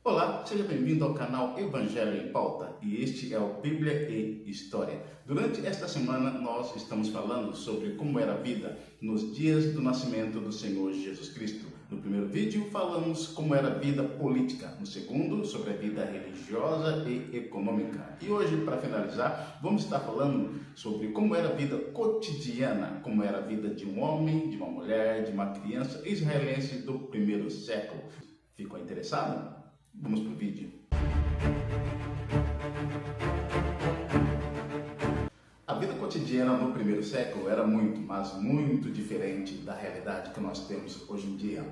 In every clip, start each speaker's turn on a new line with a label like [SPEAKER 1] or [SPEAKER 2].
[SPEAKER 1] Olá, seja bem-vindo ao canal Evangelho em Pauta e este é o Bíblia e História. Durante esta semana nós estamos falando sobre como era a vida nos dias do nascimento do Senhor Jesus Cristo. No primeiro vídeo falamos como era a vida política, no segundo sobre a vida religiosa e econômica. E hoje, para finalizar, vamos estar falando sobre como era a vida cotidiana, como era a vida de um homem, de uma mulher, de uma criança israelense do primeiro século. Ficou interessado? Vamos para o vídeo. A vida cotidiana no primeiro século era muito, mas muito diferente da realidade que nós temos hoje em dia.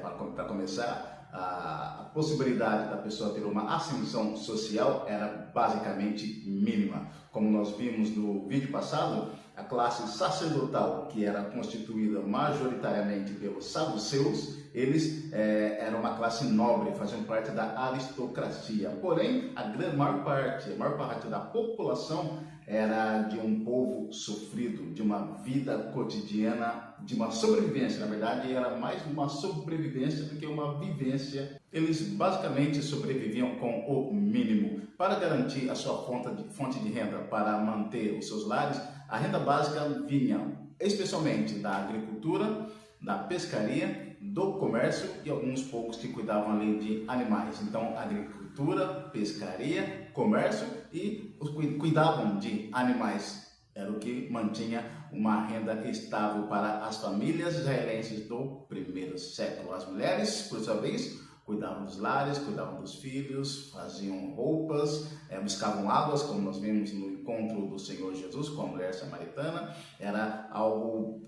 [SPEAKER 1] Para começar, a possibilidade da pessoa ter uma ascensão social era basicamente mínima. Como nós vimos no vídeo passado, a classe sacerdotal, que era constituída majoritariamente pelos saduceus, eles eram uma classe nobre, faziam parte da aristocracia. Porém, a maior parte da população era de um povo sofrido, de uma vida cotidiana, de uma sobrevivência. Na verdade, era mais uma sobrevivência do que uma vivência. Eles basicamente sobreviviam com o mínimo. Para garantir a sua fonte de renda, para manter os seus lares, a renda básica vinha especialmente da agricultura, da pescaria, do comércio e alguns poucos que cuidavam ali de animais. Então, agricultura, pescaria, comércio e cuidavam de animais. Era o que mantinha uma renda estável para as famílias israelenses do primeiro século. As mulheres, por sua vez, cuidavam dos lares, cuidavam dos filhos, faziam roupas, buscavam águas, como nós vimos no encontro do Senhor Jesus com a mulher samaritana. Era algo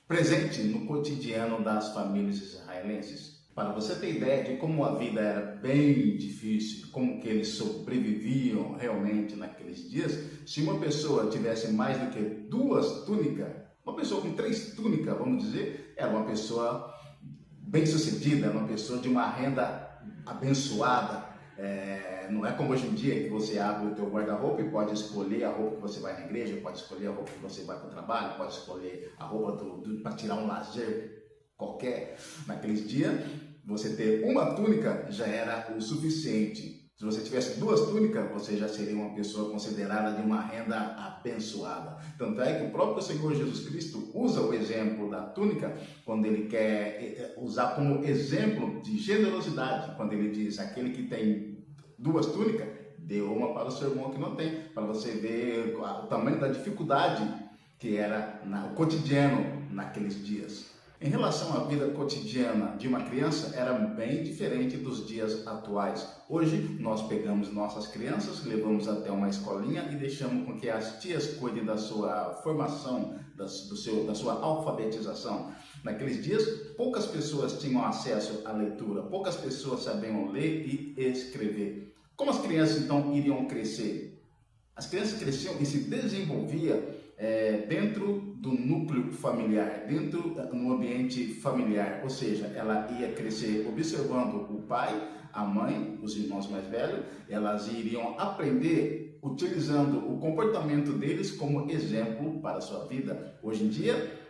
[SPEAKER 1] presente no cotidiano das famílias israelenses. Para você ter ideia de como a vida era bem difícil, como que eles sobreviviam realmente naqueles dias, se uma pessoa tivesse mais do que 2 túnicas, uma pessoa com 3 túnicas, vamos dizer, era uma pessoa bem-sucedida, uma pessoa de uma renda abençoada. Não é como hoje em dia que você abre o teu guarda-roupa e pode escolher a roupa que você vai na igreja, pode escolher a roupa que você vai para o trabalho, pode escolher a roupa para tirar um lazer qualquer. Naqueles dias, você ter uma túnica já era o suficiente. Se você tivesse 2 túnicas, você já seria uma pessoa considerada de uma renda abençoada. Tanto é que o próprio Senhor Jesus Cristo usa o exemplo da túnica quando ele quer usar como exemplo de generosidade. Quando ele diz, aquele que tem 2 túnicas, dê uma para o seu irmão que não tem. Para você ver o tamanho da dificuldade que era o cotidiano naqueles dias. Em relação à vida cotidiana de uma criança, era bem diferente dos dias atuais. Hoje, nós pegamos nossas crianças, levamos até uma escolinha e deixamos com que as tias cuidem da sua formação, da sua alfabetização. Naqueles dias, poucas pessoas tinham acesso à leitura, poucas pessoas sabiam ler e escrever. Como as crianças, então, iriam crescer? As crianças cresciam e se desenvolviam dentro do núcleo familiar, dentro do ambiente familiar, ou seja, ela ia crescer observando o pai, a mãe, os irmãos mais velhos, elas iriam aprender utilizando o comportamento deles como exemplo para a sua vida. Hoje em dia,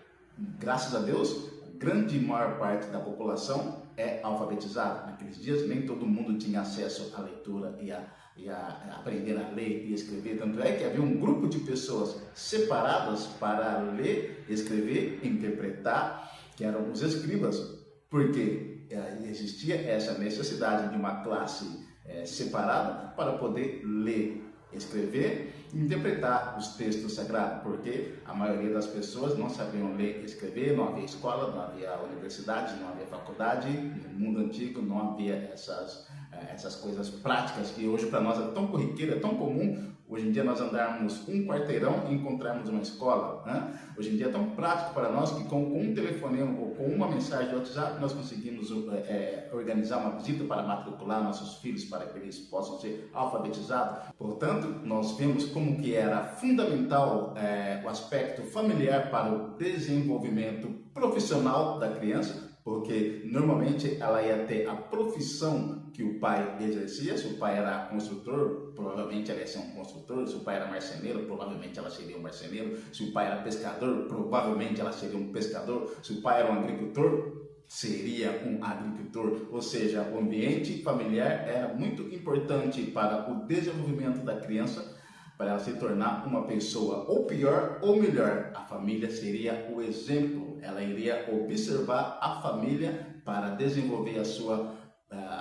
[SPEAKER 1] graças a Deus, a maior parte da população é alfabetizada. Naqueles dias nem todo mundo tinha acesso à leitura e a aprender a ler e escrever. Tanto é que havia um grupo de pessoas separadas para ler, escrever, interpretar, que eram os escribas, porque existia essa necessidade de uma classe separada para poder ler, escrever e interpretar os textos sagrados, porque a maioria das pessoas não sabiam ler e escrever, não havia escola, não havia universidade, não havia faculdade. No mundo antigo não havia essas coisas práticas que hoje para nós é tão corriqueira, é tão comum. Hoje em dia nós andarmos um quarteirão e encontrarmos uma escola, né? Hoje em dia é tão prático para nós que com um telefonema ou com uma mensagem de WhatsApp nós conseguimos organizar uma visita para matricular nossos filhos para que eles possam ser alfabetizados. Portanto, nós vemos como que era fundamental o aspecto familiar para o desenvolvimento profissional da criança, porque normalmente ela ia ter a profissão que o pai exercia. Se o pai era construtor, provavelmente ela ia ser um construtor. Se o pai era marceneiro, provavelmente ela seria um marceneiro. Se o pai era pescador, provavelmente ela seria um pescador. Se o pai era um agricultor, seria um agricultor, ou seja, o ambiente familiar era muito importante para o desenvolvimento da criança, para ela se tornar uma pessoa ou pior ou melhor. A família seria o exemplo, ela iria observar a família para desenvolver a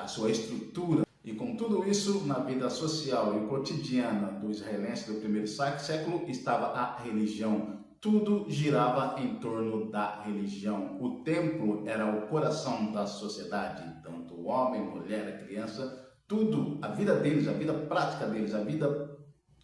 [SPEAKER 1] sua estrutura. E com tudo isso, na vida social e cotidiana do israelense do primeiro século, estava a religião. Tudo girava em torno da religião. O templo era o coração da sociedade, tanto o homem, mulher, a criança, tudo, a vida deles, a vida prática deles, a vida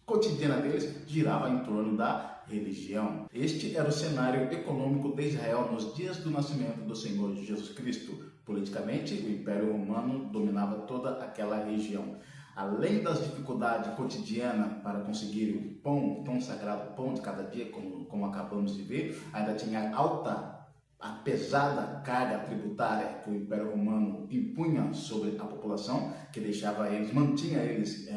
[SPEAKER 1] cotidiana deles girava em torno da religião. Este era o cenário econômico de Israel nos dias do nascimento do Senhor Jesus Cristo. Politicamente, o Império Romano dominava toda aquela região. Além das dificuldades cotidianas para conseguir o pão, o tão sagrado pão de cada dia, como acabamos de ver, ainda tinha a pesada carga tributária que o Império Romano impunha sobre a população, que mantinha eles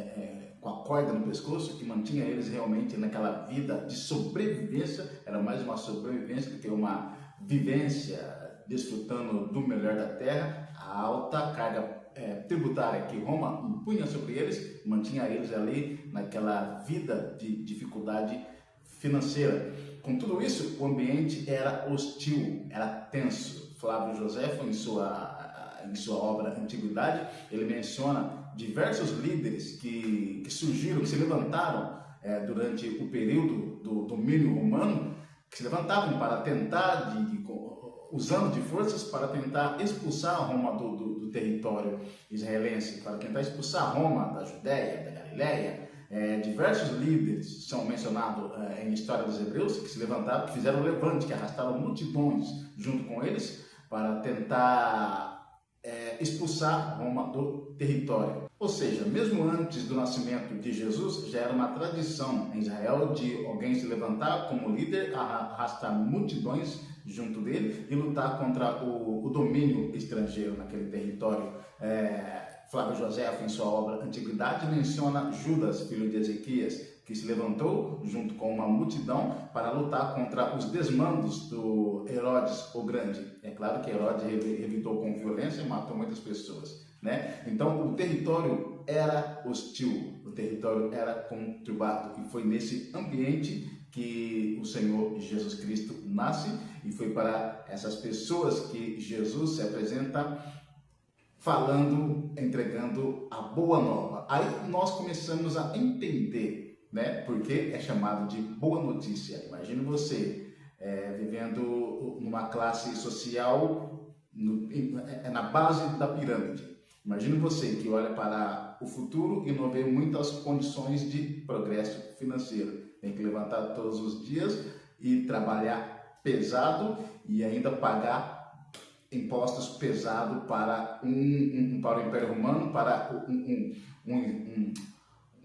[SPEAKER 1] com a corda no pescoço, que mantinha eles realmente naquela vida de sobrevivência. Era mais uma sobrevivência do que uma vivência desfrutando do melhor da terra. A alta carga tributária que Roma impunha sobre eles mantinha eles ali naquela vida de dificuldade financeira. Com tudo isso, o ambiente era hostil, era tenso. Flávio Joséfo, em sua obra Antiguidade, ele menciona diversos líderes que surgiram, que se levantaram durante o período do domínio romano, que se levantavam para tentar, usando de forças para tentar expulsar Roma do território israelense, para tentar expulsar Roma da Judéia, da Galiléia. Diversos líderes são mencionados em História dos Hebreus, que se levantaram, que fizeram o levante, que arrastaram multidões junto com eles para tentar expulsar Roma do território. Ou seja, mesmo antes do nascimento de Jesus, já era uma tradição em Israel de alguém se levantar como líder, arrastar multidões junto dele e lutar contra o domínio estrangeiro naquele território. Flávio Joséfo, em sua obra Antiguidade, menciona Judas, filho de Ezequias, que se levantou junto com uma multidão para lutar contra os desmandos do Herodes o Grande. É claro que Herodes revidou com violência e matou muitas pessoas, né? Então o território era hostil, o território era conturbado, e foi nesse ambiente que o Senhor Jesus Cristo nasce, e foi para essas pessoas que Jesus se apresenta falando, entregando a boa nova. Aí nós começamos a entender, né, porque é chamado de boa notícia. Imagine você vivendo numa classe social na base da pirâmide. Imagine você que olha para o futuro e não vê muitas condições de progresso financeiro. Tem que levantar todos os dias e trabalhar pesado e ainda pagar impostos pesados para o Império Romano, para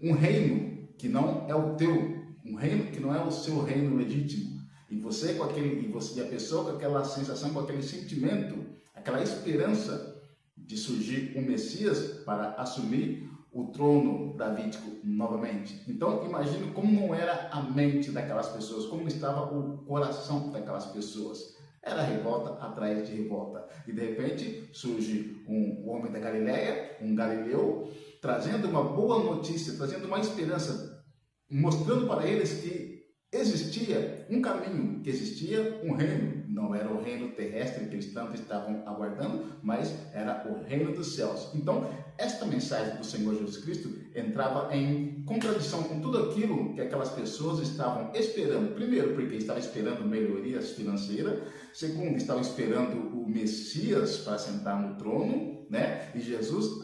[SPEAKER 1] um reino que não é o teu, um reino que não é o seu reino legítimo. E você e a pessoa com aquela sensação, com aquele sentimento, aquela esperança de surgir um Messias para assumir o trono davídico novamente. Então imagine como não era a mente daquelas pessoas, como estava o coração daquelas pessoas. Era revolta atrás de revolta. E de repente surge um homem da Galiléia, um galileu, trazendo uma boa notícia, trazendo uma esperança, mostrando para eles que existia um caminho, que existia um reino. Não era o reino terrestre que eles tanto estavam aguardando, mas era o reino dos céus. Então, esta mensagem do Senhor Jesus Cristo entrava em contradição com tudo aquilo que aquelas pessoas estavam esperando. Primeiro, porque estavam esperando melhorias financeiras. Segundo, estavam esperando o Messias para sentar no trono, né? E Jesus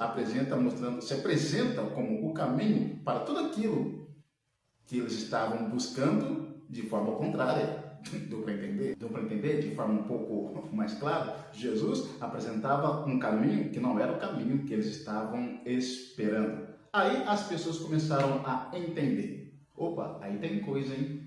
[SPEAKER 1] se apresenta como o caminho para tudo aquilo que eles estavam buscando de forma contrária. Deu para entender? Deu para entender de forma um pouco mais clara? Jesus apresentava um caminho que não era o caminho que eles estavam esperando. Aí as pessoas começaram a entender. Opa, aí tem coisa, hein?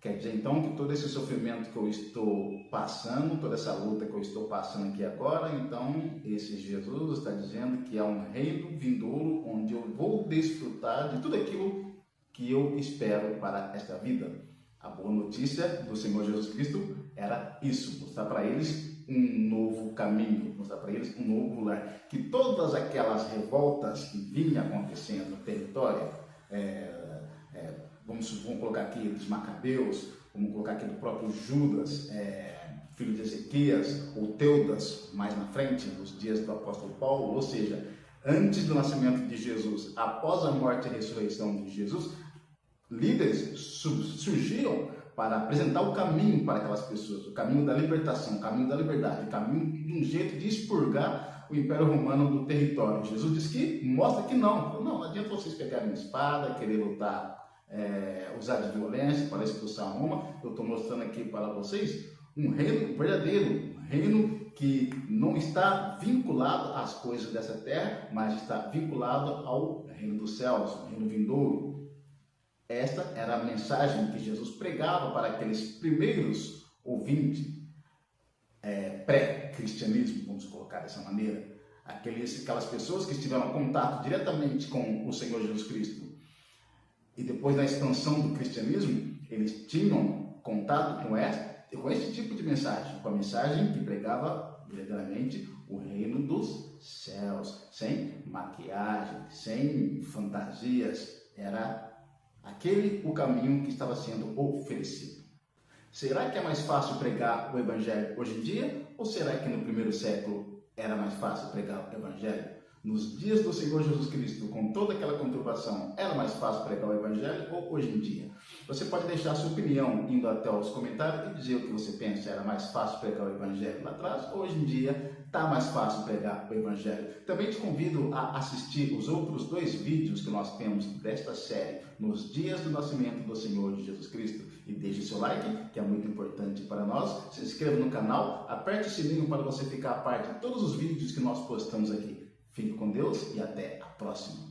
[SPEAKER 1] Quer dizer então que todo esse sofrimento que eu estou passando, toda essa luta que eu estou passando aqui agora, então esse Jesus está dizendo que há um reino vindouro onde eu vou desfrutar de tudo aquilo que eu espero para esta vida. A boa notícia do Senhor Jesus Cristo era isso, mostrar para eles um novo caminho, mostrar para eles um novo lar. Que todas aquelas revoltas que vinham acontecendo no território, vamos colocar aqui dos Macabeus, vamos colocar aqui do próprio Judas, filho de Ezequias, ou Teudas, mais na frente, nos dias do apóstolo Paulo, ou seja, antes do nascimento de Jesus, após a morte e a ressurreição de Jesus, líderes surgiram para apresentar o caminho para aquelas pessoas, o caminho da libertação, o caminho da liberdade, o caminho de um jeito de expurgar o Império Romano do território. Jesus diz que mostra que não adianta vocês pegarem espada, querer lutar, usar de violência para expulsar Roma. Eu estou mostrando aqui para vocês um reino verdadeiro, um reino que não está vinculado às coisas dessa terra, mas está vinculado ao reino dos céus, ao reino vindouro. Esta era a mensagem que Jesus pregava para aqueles primeiros ouvintes, pré-cristianismo, vamos colocar dessa maneira. Aquelas pessoas que tiveram contato diretamente com o Senhor Jesus Cristo. E depois da expansão do cristianismo, eles tinham contato com esse tipo de mensagem, com a mensagem que pregava verdadeiramente o reino dos céus, sem maquiagem, sem fantasias. Era aquele o caminho que estava sendo oferecido. Será que é mais fácil pregar o evangelho hoje em dia? Ou será que no primeiro século era mais fácil pregar o evangelho? Nos dias do Senhor Jesus Cristo, com toda aquela conturbação, era mais fácil pregar o evangelho ou hoje em dia? Você pode deixar a sua opinião indo até os comentários e dizer o que você pensa. Era mais fácil pregar o evangelho lá atrás ou hoje em dia está mais fácil pregar o evangelho? Também te convido a assistir os outros 2 vídeos que nós temos desta série, nos dias do nascimento do Senhor Jesus Cristo. E deixe seu like, que é muito importante para nós. Se inscreva no canal, aperte o sininho para você ficar a par de todos os vídeos que nós postamos aqui. Fique com Deus e até a próxima.